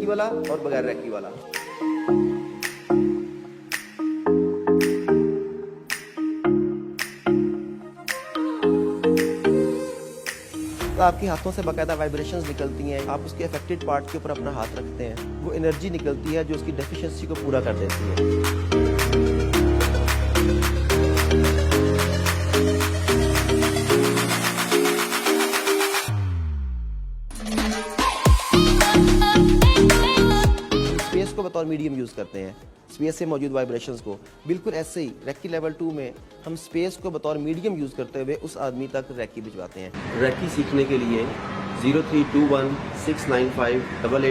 Recce वाला और बगैर रैकी वाला। तो आपके हाथों से बाकायदा वाइब्रेशंस निकलती हैं, आप उसके अफेक्टेड पार्ट के ऊपर अपना हाथ रखते हैं, वो एनर्जी निकलती है जो उसकी डेफिशिएंसी को पूरा कर देती है। स्पेस को बतौर मीडियम यूज़ करते हैं, स्पेस से मौजूद वाइब्रेशंस को। बिल्कुल ऐसे ही रैकी लेवल 2 में हम स्पेस को बतौर मीडियम यूज़ करते हुए उस आदमी तक रैकी भिजवाते हैं। रैकी सीखने के लिए 0321 695 88